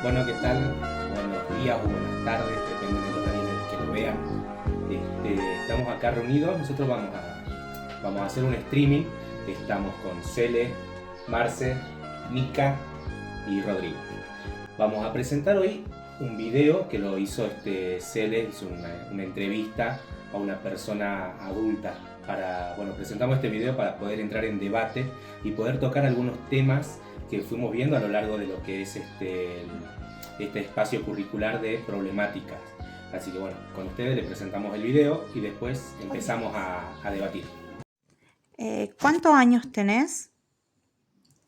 Bueno, ¿qué tal? Buenos días o buenas tardes, depende del horario en el que lo vean. Estamos acá reunidos, nosotros vamos a hacer un streaming. Estamos con Cele, Marce, Mica y Rodrigo. Vamos a presentar hoy un video que lo hizo Cele, hizo una entrevista a una persona adulta. Presentamos este video para poder entrar en debate y poder tocar algunos temas que fuimos viendo a lo largo de lo que es este espacio curricular de problemáticas. Así que bueno, con ustedes les presentamos el video y después empezamos a debatir. ¿Cuántos años tenés?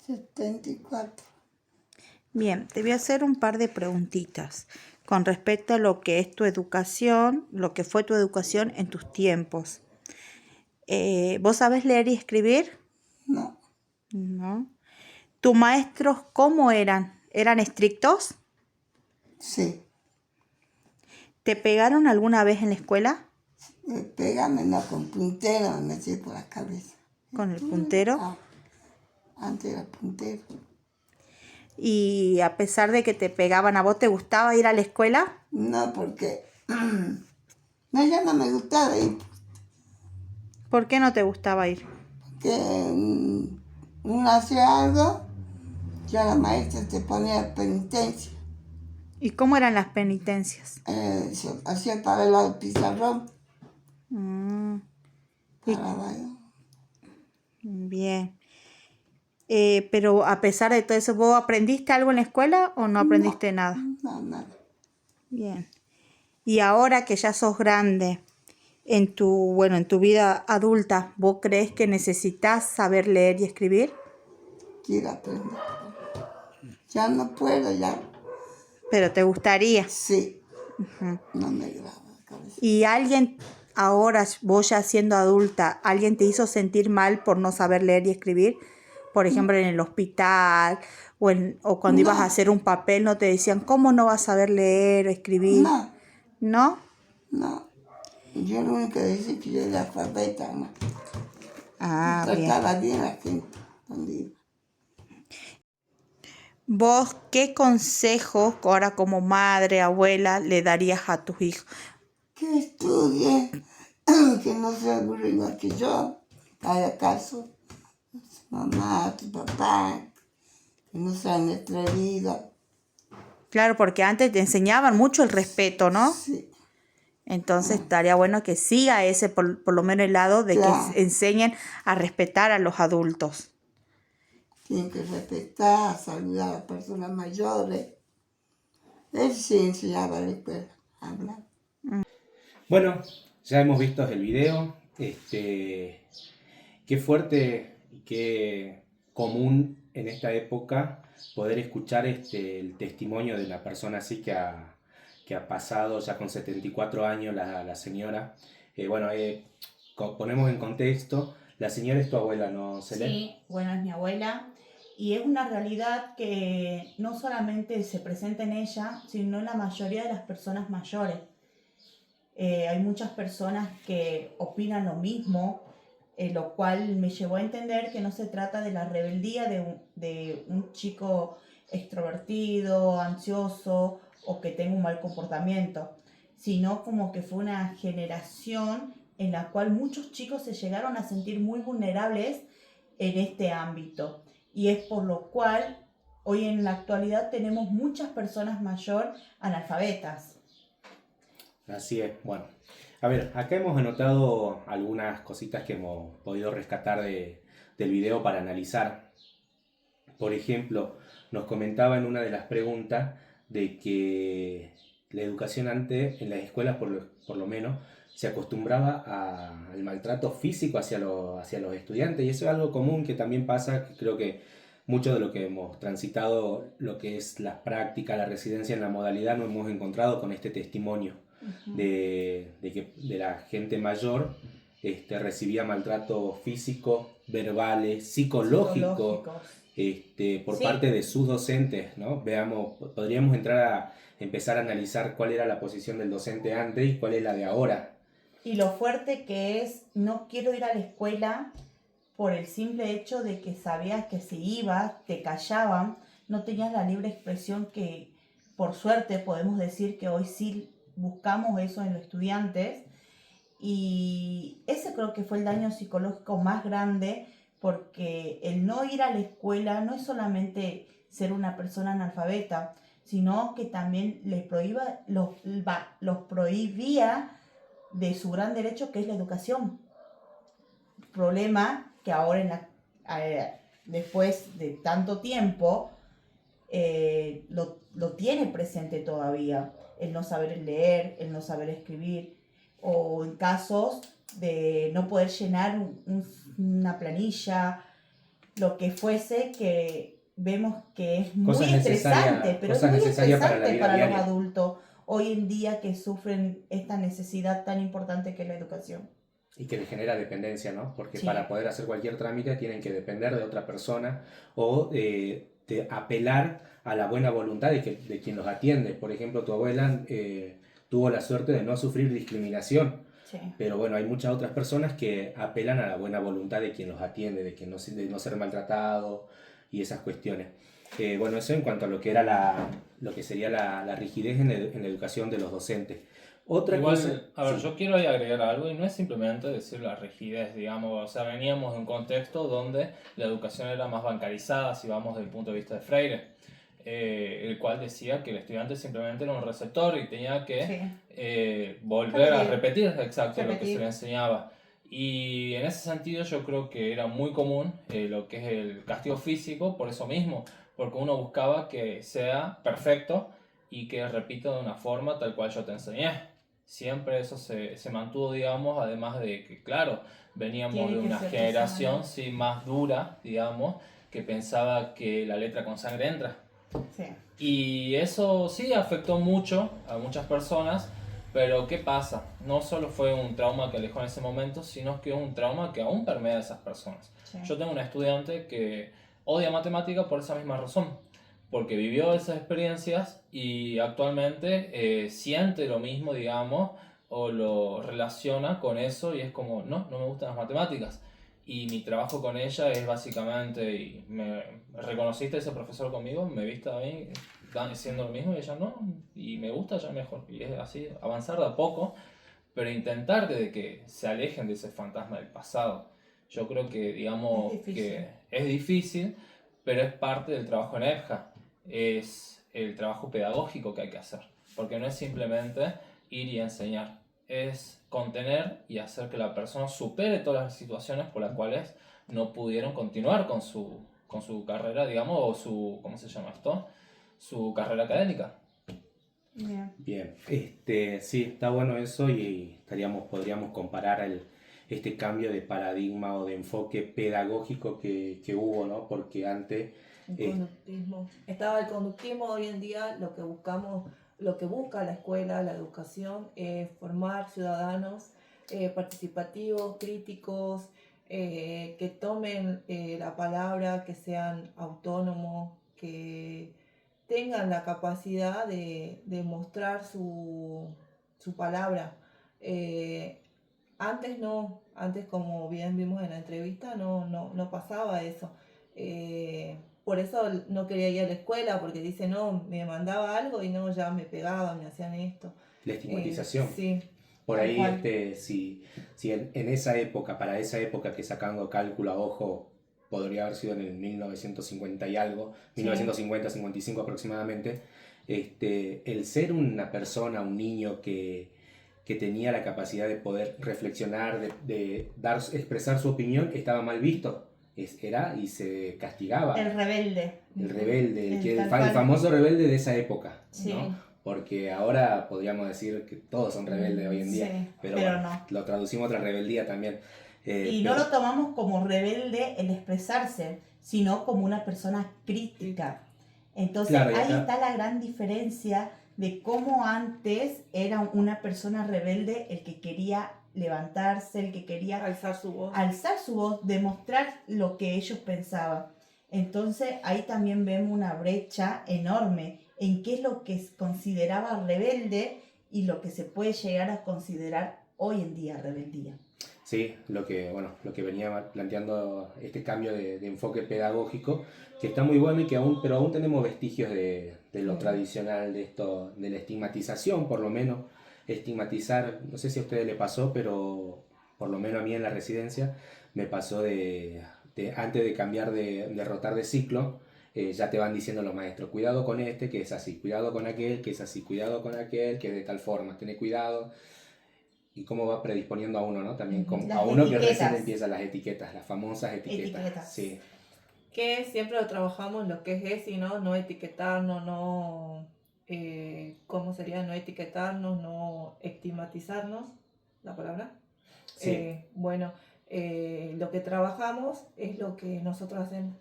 74. Bien, te voy a hacer un par de preguntitas con respecto a lo que es tu educación, lo que fue tu educación en tus tiempos. ¿Vos sabés leer y escribir? No, No. ¿Tus maestros cómo eran? ¿Eran estrictos? sí. ¿Te pegaron alguna vez en la escuela Pégame, no, con puntero me metí por la cabeza. con el puntero? Ah, antes era puntero. Y a pesar de que te pegaban, ¿a vos te gustaba ir a la escuela? No, porque no, ya no me gustaba ir. ¿Por qué no te gustaba ir? Que uno hacía algo, ya la maestra te ponía penitencia. ¿Y cómo eran las penitencias? Se hacía para el lado del pizarrón. Mm, Para abajo. bien. Pero a pesar de todo eso, ¿vos aprendiste algo en la escuela o no aprendiste nada? No, nada. Bien. Y ahora que ya sos grande, en tu vida adulta, ¿vos crees que necesitas saber leer y escribir? Quiero aprender. Ya no puedo, ya. Pero te gustaría. Sí. No me graba la cabeza. ¿Y alguien, ahora vos ya siendo adulta, alguien te hizo sentir mal por no saber leer y escribir? Por ejemplo, en el hospital o cuando ibas a hacer un papel, ¿no te decían cómo no vas a saber leer o escribir? No, ¿No? no. Yo lo único que decía que yo era alfabeta, ¿no? Ah, bien. Trataba bien a la gente donde iba. ¿Vos qué consejo ahora como madre, abuela, le darías a tus hijos? Que estudie, que no se aburra igual que yo, que haga caso a su mamá, a tu papá, que no sean atrevidos. Claro, porque antes te enseñaban mucho el respeto, ¿no? Sí, Entonces estaría bueno que siga ese, por lo menos el lado de Claro. que enseñen a respetar a los adultos. tienen que respetar, saludar a las personas mayores. Él sí enseñaba a la escuela a hablar. Bueno, ya hemos visto el video. Qué fuerte y qué común en esta época poder escuchar el testimonio de una persona así que ha pasado ya con 74 años la señora. Ponemos en contexto, la señora es tu abuela, ¿no, Cele? Sí, bueno, es mi abuela y es una realidad que no solamente se presenta en ella, sino en la mayoría de las personas mayores. Hay muchas personas que opinan lo mismo, lo cual me llevó a entender que no se trata de la rebeldía de un chico extrovertido, ansioso o que tenga un mal comportamiento, sino como que fue una generación en la cual muchos chicos se llegaron a sentir muy vulnerables en este ámbito. Y es por lo cual hoy en la actualidad tenemos muchas personas mayores analfabetas. Así es, bueno. A ver, acá hemos anotado algunas cositas que hemos podido rescatar del video para analizar. Por ejemplo, nos comentaba en una de las preguntas de que la educación antes, en las escuelas por lo menos, se acostumbraba al maltrato físico hacia los estudiantes, y eso es algo común que también pasa, que creo que mucho de lo que hemos transitado, lo que es la práctica, la residencia en la modalidad, nos hemos encontrado con este testimonio de que de la gente mayor recibía maltrato físico, verbales, psicológico. Por Sí. parte de sus docentes, ¿no? Veamos, podríamos empezar a analizar cuál era la posición del docente antes y cuál es la de ahora. Y lo fuerte que es, no quiero ir a la escuela por el simple hecho de que sabías que si ibas, te callaban, no tenías la libre expresión que, por suerte, podemos decir que hoy sí buscamos eso en los estudiantes. Y ese creo que fue el daño psicológico más grande, porque el no ir a la escuela no es solamente ser una persona analfabeta, sino que también los prohibía de su gran derecho, que es la educación. Problema que ahora, después de tanto tiempo, lo tiene presente todavía, el no saber leer, el no saber escribir, o en casos de no poder llenar una planilla, lo que fuese, que vemos que es muy Cosas estresante, pero es cosas muy necesarias para la estresante vida para los diaria. adultos hoy en día que sufren esta necesidad tan importante que es la educación. Y que les genera dependencia, ¿no? Porque Sí. para poder hacer cualquier trámite tienen que depender de otra persona o de apelar a la buena voluntad de quien los atiende. Por ejemplo, tu abuela tuvo la suerte de no sufrir discriminación, Sí. pero bueno, hay muchas otras personas que apelan a la buena voluntad de quien los atiende, de no ser maltratado y esas cuestiones. Bueno, eso en cuanto a lo que era lo que sería la rigidez en la educación de los docentes. Otra Igual, cosa, a ver, sí. yo quiero ahí agregar algo y no es simplemente decir la rigidez, digamos, o sea, veníamos de un contexto donde la educación era más bancarizada, si vamos desde el punto de vista de Freire, el cual decía que el estudiante simplemente era un receptor y tenía que volver a repetir exacto lo que se le enseñaba. Y en ese sentido yo creo que era muy común lo que es el castigo físico por eso mismo, porque uno buscaba que sea perfecto y que repita de una forma tal cual yo te enseñé. Siempre eso se mantuvo, digamos, además de que, claro, veníamos Tiene de que una ser generación personal. sí, más dura, digamos, que pensaba que la letra con sangre entra. Sí. Y eso sí afectó mucho a muchas personas, pero ¿qué pasa? No solo fue un trauma que alejó en ese momento, sino que es un trauma que aún permea a esas personas. Sí. Yo tengo una estudiante que odia matemática por esa misma razón, porque vivió esas experiencias y actualmente siente lo mismo, digamos, o lo relaciona con eso y es como, no me gustan las matemáticas. Y mi trabajo con ella es básicamente, y me reconociste ese profesor conmigo, me viste a mí haciendo lo mismo y ella no, y me gusta ya mejor. Y es así, avanzar de a poco, pero intentar de que se alejen de ese fantasma del pasado. Yo creo que, digamos, que es difícil, pero es parte del trabajo en EBJA. Es el trabajo pedagógico que hay que hacer, porque no es simplemente ir y enseñar, es contener y hacer que la persona supere todas las situaciones por las cuales no pudieron continuar con su carrera, digamos, o su, ¿cómo se llama esto? Su carrera académica. Bien, sí, está bueno eso y podríamos comparar este cambio de paradigma o de enfoque pedagógico que hubo, ¿no? Porque antes... El conductismo. Estaba el conductismo, hoy en día lo que buscamos, lo que busca la escuela, la educación, es formar ciudadanos participativos, críticos, que tomen la palabra, que sean autónomos, que tengan la capacidad de mostrar su palabra. Antes no, antes como bien vimos en la entrevista, no pasaba eso. Por eso no quería ir a la escuela, porque dice, no, me mandaba algo y no, ya me pegaban, me hacían esto. La estigmatización. Sí. Por ahí, si en esa época, para esa época que sacando cálculo a ojo, podría haber sido en el 1950 y algo, 1950-55 aproximadamente, el ser una persona, un niño que tenía la capacidad de poder reflexionar, de expresar su opinión, estaba mal visto. Era y se castigaba. El rebelde. El rebelde, el tal famoso rebelde de esa época, Sí. ¿no? Porque ahora podríamos decir que todos son rebeldes hoy en día, Sí, pero pero bueno, lo traducimos a otra rebeldía también. Y no lo tomamos como rebelde el expresarse, sino como una persona crítica. Entonces Claro, y ahí acá- está la gran diferencia de cómo antes era una persona rebelde el que quería levantarse, el que quería Alzar su voz. demostrar lo que ellos pensaban. Entonces ahí también vemos una brecha enorme en qué es lo que se consideraba rebelde y lo que se puede llegar a considerar hoy en día rebeldía. Sí, lo que venía planteando este cambio de enfoque pedagógico, que está muy bueno y que pero aún tenemos vestigios de lo tradicional, de esto, de la estigmatización, por lo menos. Estigmatizar, no sé si a ustedes le pasó, pero por lo menos a mí en la residencia me pasó antes de cambiar de rotar de ciclo, ya te van diciendo los maestros, cuidado con este, que es así, cuidado con aquel, que es así, cuidado con aquel, que es de tal forma, ten cuidado. Y cómo va predisponiendo a uno, ¿no? También Las a uno que recién etiquetas. empieza las etiquetas, las famosas etiquetas. Sí, Que siempre lo trabajamos lo que es ESI, ¿no? No etiquetarnos, no... ¿cómo sería? No etiquetarnos, no estigmatizarnos, la palabra. sí. Bueno, lo que trabajamos es lo que nosotros hacemos.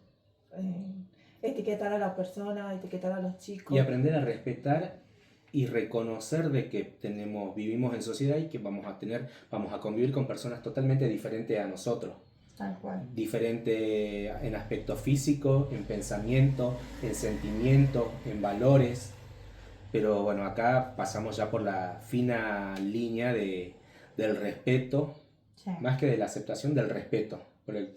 Etiquetar a la persona, etiquetar a los chicos. Y aprender a respetar y reconocer de que vivimos en sociedad y que vamos a convivir con personas totalmente diferentes a nosotros. Tal cual. Diferente en aspecto físico, en pensamiento, en sentimiento, en valores. Pero bueno, acá pasamos ya por la fina línea del respeto, Sí. más que de la aceptación, del respeto.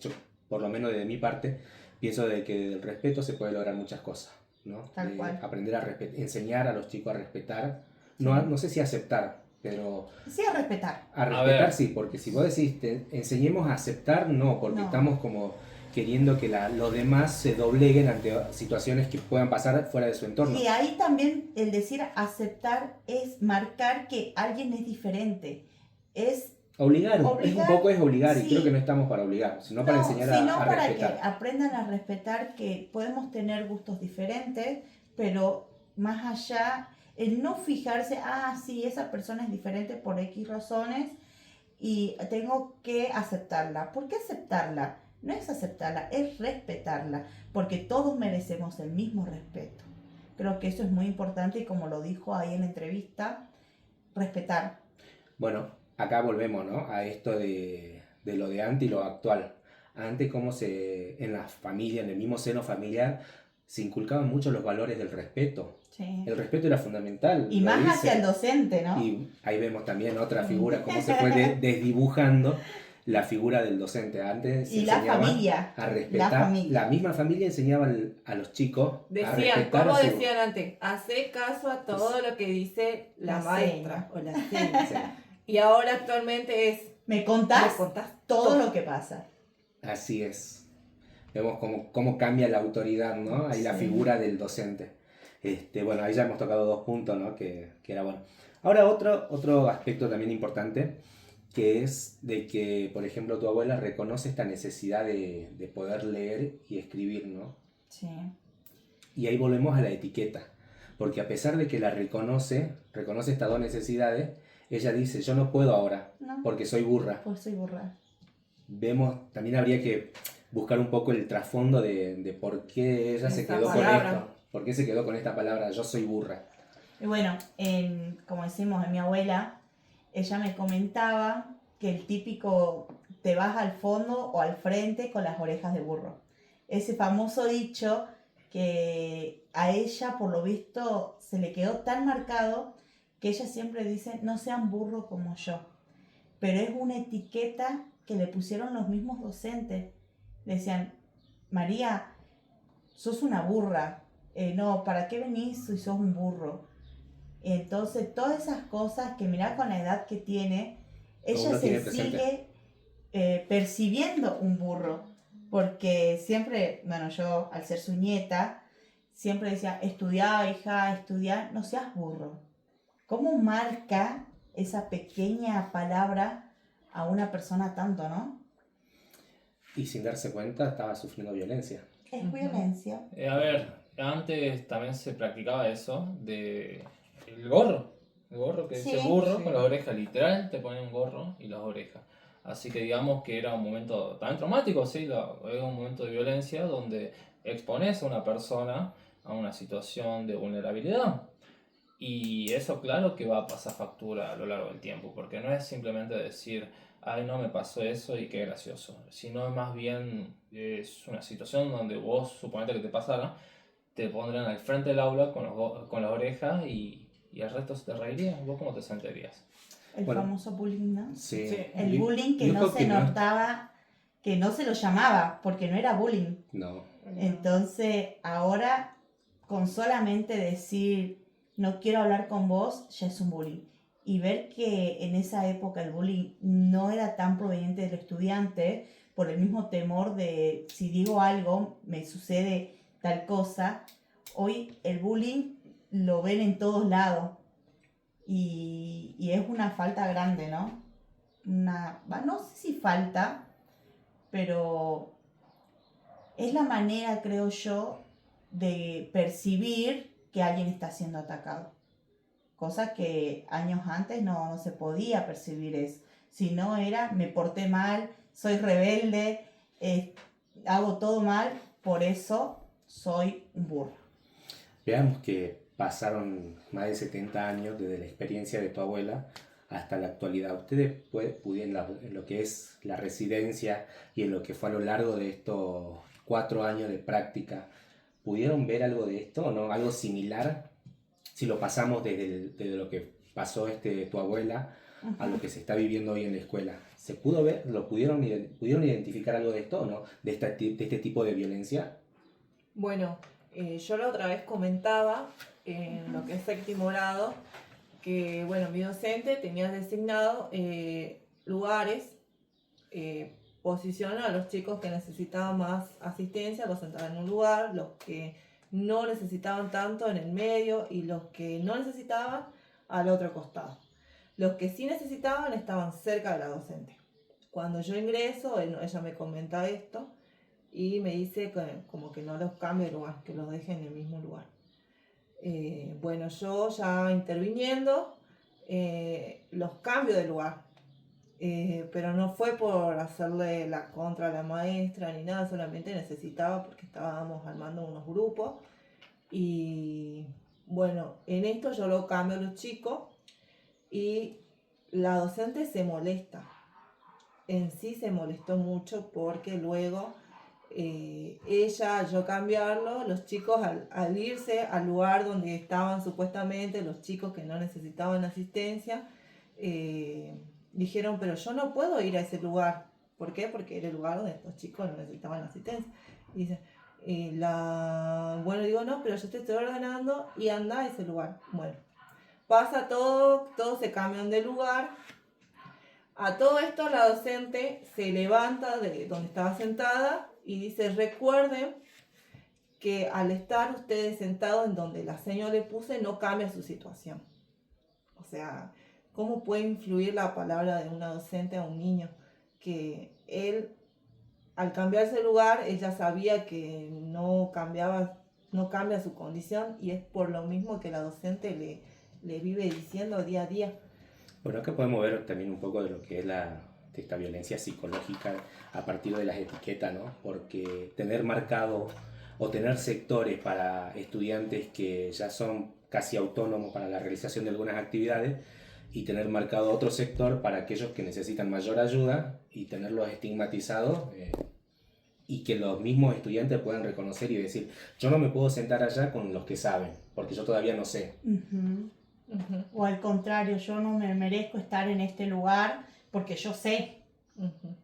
Yo, por lo menos de mi parte, pienso de que del respeto se puede lograr muchas cosas, ¿no? Tal cual. Aprender a enseñar a los chicos a respetar, Sí. no sé si aceptar, pero Sí, a respetar. a A respetar ver. sí, porque si vos decís enseñemos a aceptar, no, porque No. estamos como queriendo que los demás se dobleguen ante situaciones que puedan pasar fuera de su entorno. Y ahí también el decir aceptar es marcar que alguien es diferente. Es Obligar, un poco es obligar, sí. y creo que no estamos para obligar, sino para enseñar sino a para respetar. que aprendan a respetar que podemos tener gustos diferentes, pero más allá, el no fijarse, sí, esa persona es diferente por X razones y tengo que aceptarla. ¿Por qué aceptarla? No es aceptarla, es respetarla, porque todos merecemos el mismo respeto. Creo que eso es muy importante y como lo dijo ahí en la entrevista, respetar. Bueno, acá volvemos, ¿no? A esto de lo de antes y lo actual. Antes, en la familia, en el mismo seno familiar, se inculcaban mucho los valores del respeto. Sí. El respeto era fundamental. Y lo más dice. hacia el docente, ¿no? Y ahí vemos también otra figura, cómo se fue desdibujando la figura del docente. Antes se Y la enseñaba familia. a respetar. La misma familia enseñaba a los chicos a Decían, respetar como a su... decían antes, hace caso a todo lo que dice la maestra o la señora. Sí. Y ahora actualmente es, ¿Me contás? me contás todo lo que pasa. Así es. Vemos cómo cambia la autoridad, ¿no? Ahí la Sí. figura del docente. Bueno, ahí ya hemos tocado 2 puntos, ¿no? Que era bueno. Ahora otro aspecto también importante, que es de que, por ejemplo, tu abuela reconoce esta necesidad de poder leer y escribir, ¿no? Sí. Y ahí volvemos a la etiqueta, porque a pesar de que la reconoce estas 2 necesidades, ella dice, yo no puedo ahora, No. porque soy burra. Pues soy burra. También habría que buscar un poco el trasfondo de por qué ella se Esa quedó palabra. con esto, por qué se quedó con esta palabra, yo soy burra. Y bueno, como decimos en mi abuela, ella me comentaba que el típico te vas al fondo o al frente con las orejas de burro. Ese famoso dicho que a ella, por lo visto, se le quedó tan marcado que ella siempre dice, no sean burros como yo. Pero es una etiqueta que le pusieron los mismos docentes. Le decían, María, sos una burra. No, ¿para qué venís si sos un burro? Entonces, todas esas cosas que mirá con la edad que tiene, ella Uno tiene se presente. sigue percibiendo un burro. Porque siempre, bueno, yo al ser su nieta, siempre decía, estudiá, hija, estudiá, no seas burro. ¿Cómo marca esa pequeña palabra a una persona tanto, no? Y sin darse cuenta estaba sufriendo violencia. Es violencia. A ver, antes también se practicaba eso de el gorro. El gorro que dice Sí, burro sí. con las orejas, literal, te ponen un gorro y las orejas. Así que digamos que era un momento también traumático, sí, era un momento de violencia donde expones a una persona a una situación de vulnerabilidad. Y eso claro que va a pasar factura a lo largo del tiempo, porque no es simplemente decir, ay no me pasó eso y qué gracioso, sino más bien es una situación donde vos, suponete que te pasara, te pondrían al frente del aula con las orejas y el resto se te reiría. ¿Vos cómo te sentirías? El Bueno, famoso bullying, ¿no? sí. Sí. El bullying que Yo no creo se que no- notaba, que no se lo llamaba, porque no era bullying. No, Entonces, ahora, con solamente decir, no quiero hablar con vos, ya es un bullying. Y ver que en esa época el bullying no era tan proveniente del estudiante, por el mismo temor de, si digo algo, me sucede tal cosa. Hoy el bullying lo ven en todos lados. Y es una falta grande, ¿no? No sé si falta, pero es la manera, creo yo, de percibir que alguien está siendo atacado. Cosa que años antes no se podía percibir eso. Si no era, me porté mal, soy rebelde, hago todo mal, por eso soy un burro. veamos que pasaron más de 70 años desde la experiencia de tu abuela hasta la actualidad. Ustedes pudieron, en lo que es la residencia y en lo que fue a lo largo de estos 4 años de práctica, ¿pudieron ver algo de esto o no? ¿Algo similar? Si lo pasamos desde lo que pasó tu abuela a lo que se está viviendo hoy en la escuela. ¿Se pudo ver, pudieron identificar algo de esto o no? De este tipo de violencia. Bueno, yo la otra vez comentaba en lo que es séptimo grado que, bueno, mi docente tenía designado lugares, posicionar a los chicos que necesitaban más asistencia, los sentaba en un lugar, los que no necesitaban tanto en el medio y los que no necesitaban al otro costado. Los que sí necesitaban estaban cerca de la docente. Cuando yo ingreso, ella me comenta esto y me dice como que no los cambie de lugar, que los deje en el mismo lugar. Bueno, yo ya interviniendo, los cambio de lugar. Pero no fue por hacerle la contra a la maestra ni nada, solamente necesitaba porque estábamos armando unos grupos. Y bueno, en esto yo lo cambio a los chicos y la docente se molesta. En sí se molestó mucho porque luego ella, yo cambiarlo, los chicos al irse al lugar donde estaban supuestamente los chicos que no necesitaban asistencia, dijeron, pero yo no puedo ir a ese lugar. ¿Por qué? Porque era el lugar donde los chicos no necesitaban asistencia. Y dice, bueno, digo, no, pero yo te estoy ordenando y anda a ese lugar. Bueno, pasa todo, todos se cambian de lugar. A todo esto la docente se levanta de donde estaba sentada y dice, recuerden que al estar ustedes sentados en donde la señora le puse no cambia su situación. O sea, ¿cómo puede influir la palabra de una docente a un niño? Que él, al cambiarse de lugar, ella sabía que no cambia su condición y es por lo mismo que la docente le vive diciendo día a día. Bueno, acá podemos ver también un poco de lo que es esta violencia psicológica a partir de las etiquetas, ¿no? Porque tener marcado o tener sectores para estudiantes que ya son casi autónomos para la realización de algunas actividades y tener marcado otro sector para aquellos que necesitan mayor ayuda y tenerlos estigmatizados y que los mismos estudiantes puedan reconocer y decir, yo no me puedo sentar allá con los que saben, porque yo todavía no sé. Uh-huh. Uh-huh. O al contrario, yo no me merezco estar en este lugar porque yo sé. Uh-huh.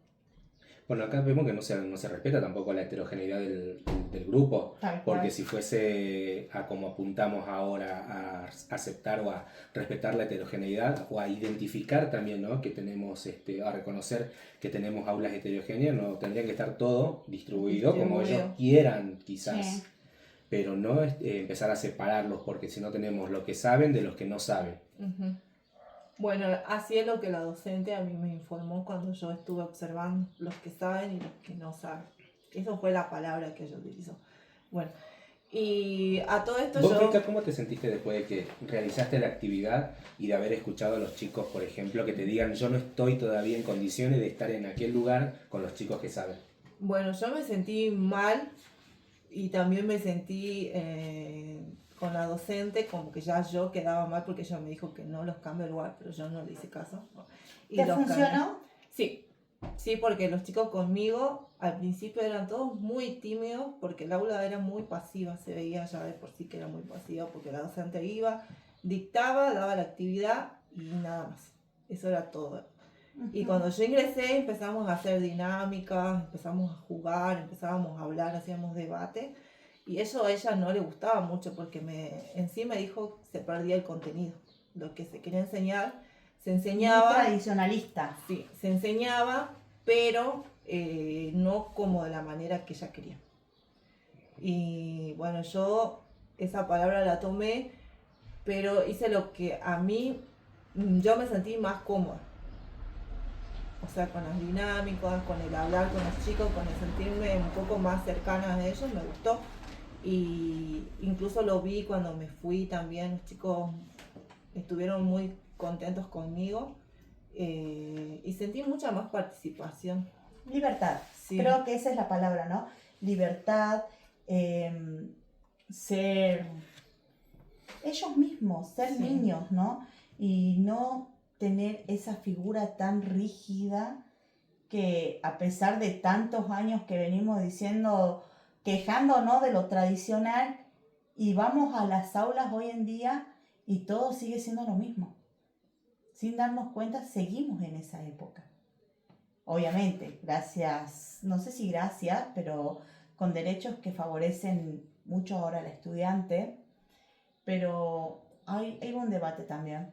Bueno, acá vemos que no se respeta tampoco la heterogeneidad del grupo, porque si fuese a como apuntamos ahora a aceptar o a respetar la heterogeneidad o a identificar también, ¿no? Que tenemos, a reconocer que tenemos aulas heterogéneas, no tendrían que estar todo distribuido como ellos quieran quizás, sí. Pero no empezar a separarlos porque si no tenemos lo que saben de los que no saben. Uh-huh. Bueno, así es lo que la docente a mí me informó cuando yo estuve observando los que saben y los que no saben. Esa fue la palabra que ella utilizó. Bueno, y a todo esto ¿Vos, Rita, cómo te sentiste después de que realizaste la actividad y de haber escuchado a los chicos, por ejemplo, que te digan yo no estoy todavía en condiciones de estar en aquel lugar con los chicos que saben? Bueno, yo me sentí mal y también me sentí... con la docente, como que ya yo quedaba mal porque ella me dijo que no los cambio de lugar, pero yo no le hice caso. Y ¿te funcionó? Sí, porque los chicos conmigo al principio eran todos muy tímidos porque el aula era muy pasiva, se veía ya de por sí que era muy pasiva porque la docente iba, dictaba, daba la actividad y nada más. Eso era todo. Y Ujú. cuando yo ingresé empezamos a hacer dinámicas, empezamos a jugar, empezábamos a hablar, hacíamos debate. Y eso a ella no le gustaba mucho porque en sí me dijo que se perdía el contenido. Lo que se quería enseñar, se Muy enseñaba, tradicionalista. sí, se enseñaba, pero no como de la manera que ella quería. Y bueno, yo esa palabra la tomé, pero hice lo que a mí, yo me sentí más cómoda. O sea, con las dinámicas, con el hablar con los chicos, con el sentirme un poco más cercana a ellos, me gustó. Y incluso lo vi cuando me fui también, los chicos estuvieron muy contentos conmigo y sentí mucha más participación. Libertad. Sí. Creo que esa es la palabra, ¿no? Libertad, ser ellos mismos, ser Sí. niños, ¿no? Y no tener esa figura tan rígida que a pesar de tantos años que venimos diciendo, quejándonos de lo tradicional, y vamos a las aulas hoy en día y todo sigue siendo lo mismo. Sin darnos cuenta, seguimos en esa época. Obviamente, gracias, no sé si gracias, pero con derechos que favorecen mucho ahora al estudiante, pero hay un debate también.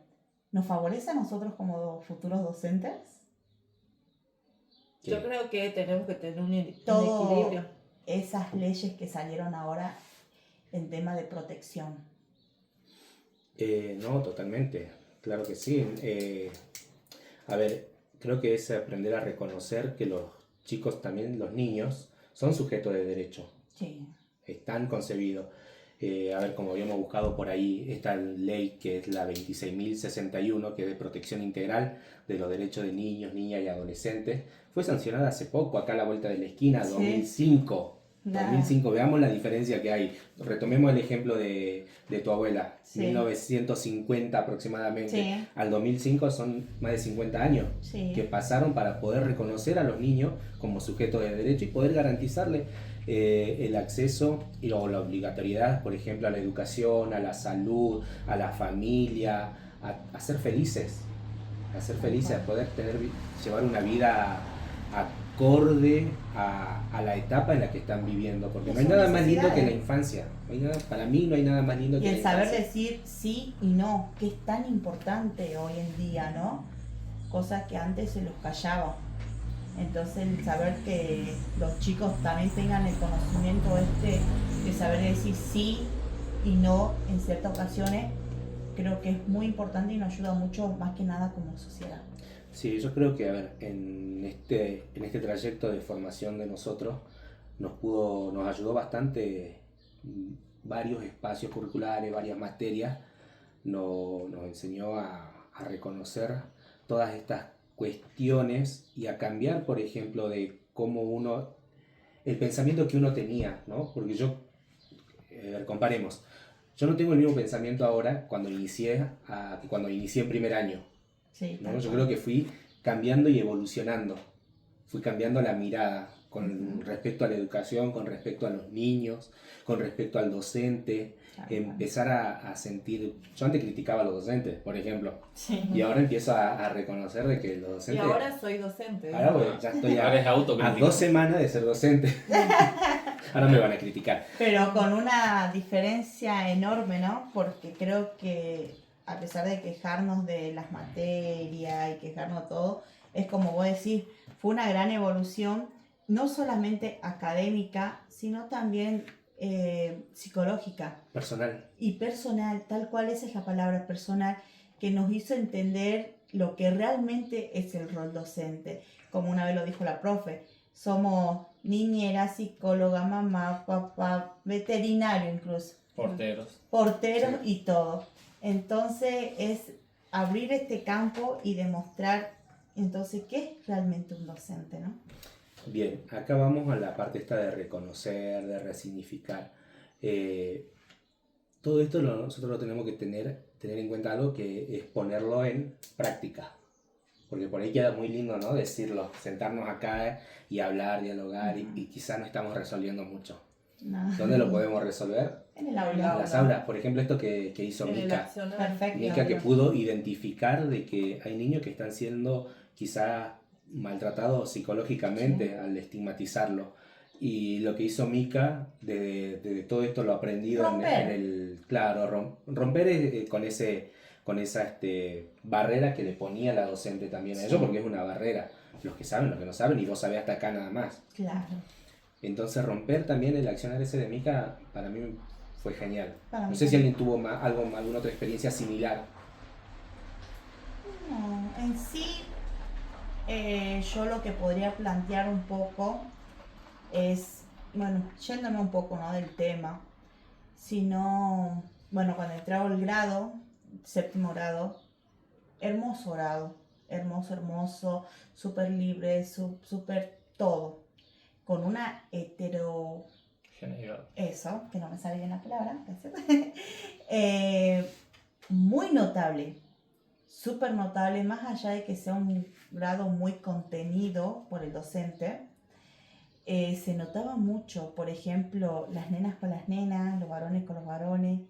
¿Nos favorece a nosotros como futuros docentes? Yo creo que tenemos que tener un Todo equilibrio. esas leyes que salieron ahora en tema de protección. No, totalmente, claro que sí. A ver, creo que es aprender a reconocer que los chicos, también los niños, son sujetos de derecho, Sí. están concebidos. A ver, como habíamos buscado por ahí, esta ley que es la 26.061, que es de protección integral de los derechos de niños, niñas y adolescentes, fue sancionada hace poco, acá a la vuelta de la esquina, Sí. 2005. Nada. 2005, veamos la diferencia que hay. Retomemos el ejemplo de tu abuela, Sí. 1950 aproximadamente, Sí. al 2005 son más de 50 años Sí. que pasaron para poder reconocer a los niños como sujetos de derecho y poder garantizarles el acceso o la obligatoriedad, por ejemplo, a la educación, a la salud, a la familia, a ser felices, a poder llevar una vida acorde a la etapa en la que están viviendo, porque no hay Son nada más lindo que la necesidades. infancia. Para mí no hay nada más lindo Y que el la saber infancia. decir sí y no, que es tan importante hoy en día, ¿no? Cosas que antes se los callaba. Entonces el saber que los chicos también tengan el conocimiento de saber decir sí y no en ciertas ocasiones, creo que es muy importante y nos ayuda mucho más que nada como sociedad. Sí, yo creo que, a ver, en este trayecto de formación de nosotros nos ayudó bastante varios espacios curriculares, varias materias, nos enseñó a reconocer todas estas cuestiones y a cambiar, por ejemplo, de cómo el pensamiento que uno tenía, ¿no? Porque a ver, comparemos, yo no tengo el mismo pensamiento ahora cuando inicié que cuando inicié en primer año. Sí, ¿No? tal Yo cual. creo que fui cambiando y evolucionando, fui cambiando la mirada con respecto a la educación, con respecto a los niños, con respecto al docente, Tal cual. empezar a sentir, yo antes criticaba a los docentes, por ejemplo, Sí. y ahora empiezo a reconocer de que los Y docentes, ahora soy docente. ahora bueno, ya estoy Ahora es a autocrítico. 2 semanas de ser docente, ahora me van a criticar. Pero con una diferencia enorme, ¿no? Porque creo que a pesar de quejarnos de las materias y quejarnos de todo, es como vos decís, fue una gran evolución, no solamente académica, sino también psicológica Personal. y personal, tal cual esa es la palabra personal, que nos hizo entender lo que realmente es el rol docente. Como una vez lo dijo la profe, somos niñera, psicóloga, mamá, papá, veterinario incluso, Porteros. porteros Sí. y todo. Entonces es abrir este campo y demostrar entonces qué es realmente un docente, ¿no? Bien, acá vamos a la parte esta de reconocer, de resignificar. Todo esto nosotros lo tenemos que tener en cuenta algo que es ponerlo en práctica. Porque por ahí queda muy lindo, ¿no? Decirlo, sentarnos acá y hablar, dialogar, y quizás no estamos resolviendo mucho. No. ¿Dónde lo podemos resolver? En el En aula. las aulas. Por ejemplo, esto que hizo En el Mica. accionar. Perfecto. Mica, que pudo identificar de que hay niños que están siendo quizás maltratados psicológicamente al estigmatizarlo. Y lo que hizo Mica, de todo esto lo aprendido Romper. en el... Claro, romper con esa barrera que le ponía la docente también a Sí. ellos, porque es una barrera. Los que saben, los que no saben, y vos sabés hasta acá nada más. Claro. Entonces romper también el accionar ese de Mica, para mí fue genial. Para No mí sé si también. alguien tuvo alguna otra experiencia similar. No, en sí, yo lo que podría plantear un poco es, bueno, yéndome un poco, ¿no?, del tema, sino, bueno, cuando entré al grado, séptimo grado, hermoso, hermoso, súper libre, súper todo, con una Genial. eso, que no me sale bien la palabra, gracias, muy notable, súper notable, más allá de que sea un grado muy contenido por el docente. Se notaba mucho, por ejemplo, las nenas con las nenas, los varones con los varones,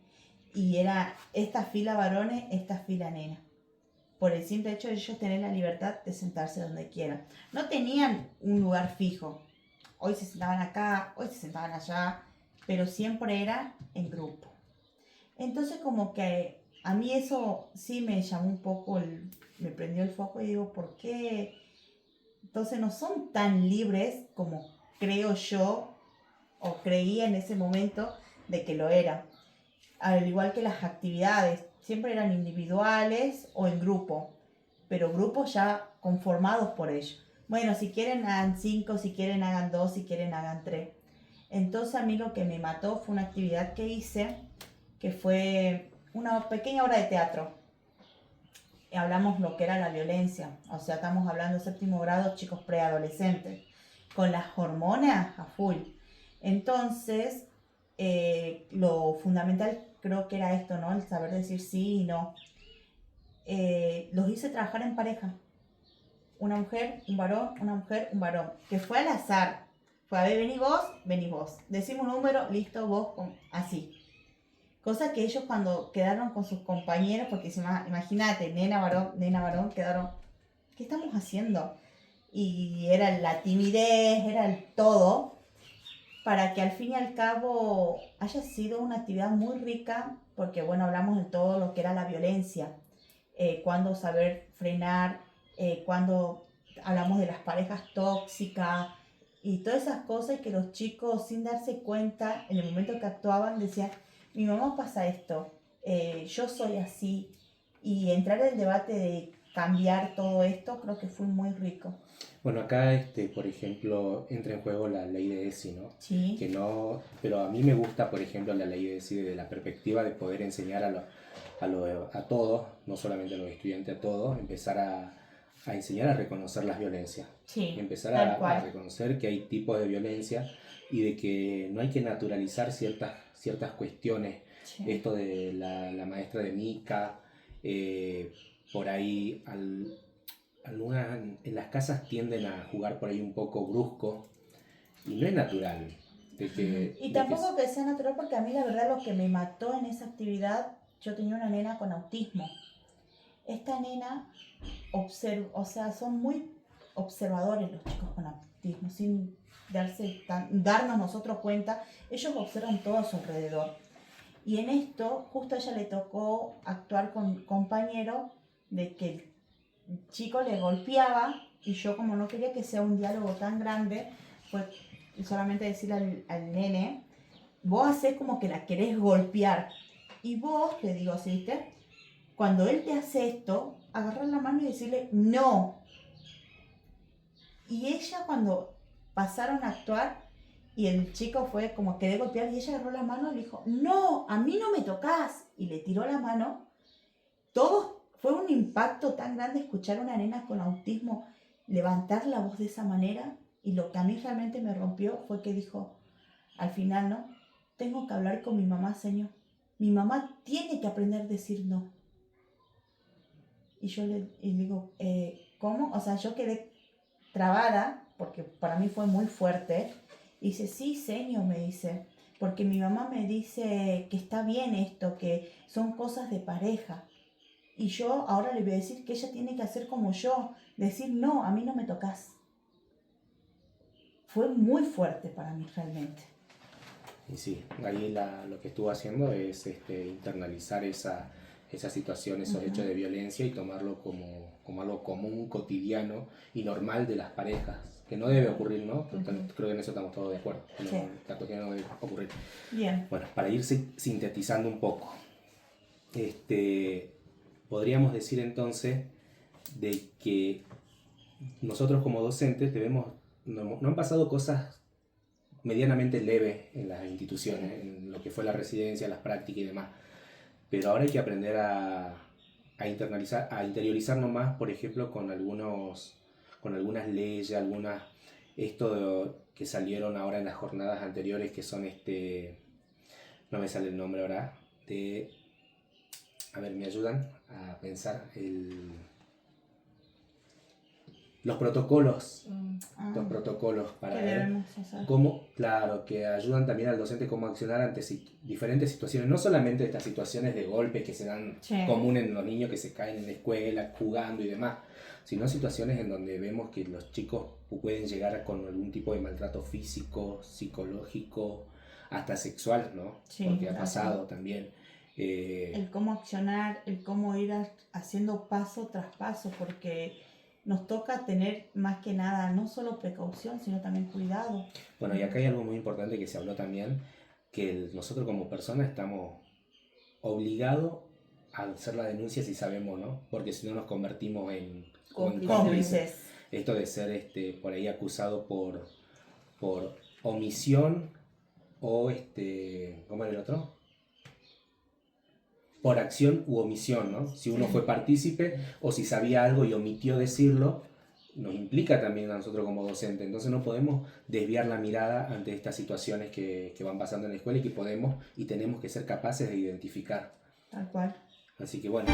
y era esta fila varones, esta fila nena. Por el simple hecho de ellos tener la libertad de sentarse donde quieran. No tenían un lugar fijo. Hoy se sentaban acá, hoy se sentaban allá, pero siempre era en grupo. Entonces como que a mí eso sí me llamó un poco, me prendió el foco y digo, ¿por qué? Entonces no son tan libres como creo yo o creía en ese momento de que lo era. Al igual que las actividades, siempre eran individuales o en grupo, pero grupos ya conformados por ellos. Bueno, si quieren hagan 5, si quieren hagan 2, si quieren hagan 3. Entonces a mí lo que me mató fue una actividad que hice, que fue una pequeña obra de teatro. Hablamos lo que era la violencia, o sea, estamos hablando de séptimo grado, chicos preadolescentes, con las hormonas a full. Entonces, lo fundamental creo que era esto, ¿no? El saber decir sí y no. Los hice trabajar en pareja. Una mujer, un varón, una mujer, un varón. Que fue al azar. Fue a ver, vení vos. Decimos un número, listo, vos, así. Cosa que ellos cuando quedaron con sus compañeros, porque imagínate, nena, varón, quedaron, ¿qué estamos haciendo? Y era la timidez, era el todo, para que al fin y al cabo haya sido una actividad muy rica, porque bueno, hablamos de todo lo que era la violencia, cuando saber frenar, cuando hablamos de las parejas tóxicas y todas esas cosas que los chicos sin darse cuenta, en el momento que actuaban, decían, mi mamá pasa esto, yo soy así, y entrar en el debate de cambiar todo esto creo que fue muy rico. Bueno, acá, por ejemplo, entra en juego la ley de ESI, ¿no? Sí. Que no, pero a mí me gusta, por ejemplo, la ley de ESI desde la perspectiva de poder enseñar a todos, no solamente a los estudiantes, a todos, empezar a enseñar a reconocer las violencias. Sí, Empezar tal cual. a reconocer que hay tipos de violencia y de que no hay que naturalizar ciertas cuestiones. Sí. Esto de la maestra de Mica, por ahí algunas en las casas tienden a jugar por ahí un poco brusco y no es natural. Y tampoco que sea natural, porque a mí la verdad lo que me mató en esa actividad, yo tenía una nena con autismo. Esta nena o sea, son muy observadores los chicos con autismo, sin darnos nosotros cuenta, ellos observan todo a su alrededor. Y en esto, justo a ella le tocó actuar con un compañero de que el chico le golpeaba, y yo como no quería que sea un diálogo tan grande, fue solamente decirle al nene, vos hacés como que la querés golpear. Y vos, le digo así, ¿viste? Cuando él te hace esto, agarrar la mano y decirle no. Y ella cuando pasaron a actuar y el chico fue como querer golpear y ella agarró la mano y le dijo, no, a mí no me tocas. Y le tiró la mano. Todos, fue un impacto tan grande escuchar a una nena con autismo levantar la voz de esa manera. Y lo que a mí realmente me rompió fue que dijo, al final, ¿no? Tengo que hablar con mi mamá, señor. Mi mamá tiene que aprender a decir no. Y yo le digo, ¿cómo? O sea, yo quedé trabada, porque para mí fue muy fuerte. Y dice, sí, señor, me dice. porque mi mamá me dice que está bien esto, que son cosas de pareja. Y yo ahora le voy a decir que ella tiene que hacer como yo, decir no, a mí no me tocas. Fue muy fuerte para mí realmente. Y sí, ahí lo que estuvo haciendo es internalizar esa situación, esos Ujú. hechos de violencia y tomarlo como algo común, cotidiano y normal de las parejas, que no debe ocurrir, ¿no? Creo que en eso estamos todos de acuerdo. No, Sí. la cuestión no debe ocurrir. Bien. Bueno, para ir sintetizando un poco, podríamos decir entonces de que nosotros como docentes no han pasado cosas medianamente leves en las instituciones, en lo que fue la residencia, las prácticas y demás, pero ahora hay que aprender a interiorizarnos más, por ejemplo, con algunas leyes, que salieron ahora en las jornadas anteriores, que son no me sale el nombre ahora, a ver, me ayudan a pensar, los protocolos Ah, para ¿qué ver debemos hacer? cómo, claro, que ayudan también al docente cómo accionar ante diferentes situaciones, no solamente estas situaciones de golpes que se dan Sí. común en los niños que se caen en la escuela, jugando y demás, sino situaciones en donde vemos que los chicos pueden llegar con algún tipo de maltrato físico, psicológico, hasta sexual, ¿no? Sí, Porque ha tal pasado también. El cómo accionar, el cómo ir haciendo paso tras paso, porque nos toca tener más que nada no solo precaución, sino también cuidado. Bueno, y acá hay algo muy importante que se habló también, que nosotros como personas estamos obligados a hacer la denuncia si sabemos, ¿no? Porque si no nos convertimos en Cómplices. Cómplices. Esto de ser por ahí acusado por omisión o ¿cómo era el otro? Por acción u omisión, ¿no? Si uno fue partícipe o si sabía algo y omitió decirlo, nos implica también a nosotros como docentes. Entonces no podemos desviar la mirada ante estas situaciones que van pasando en la escuela y que podemos y tenemos que ser capaces de identificar. Tal cual. Así que bueno.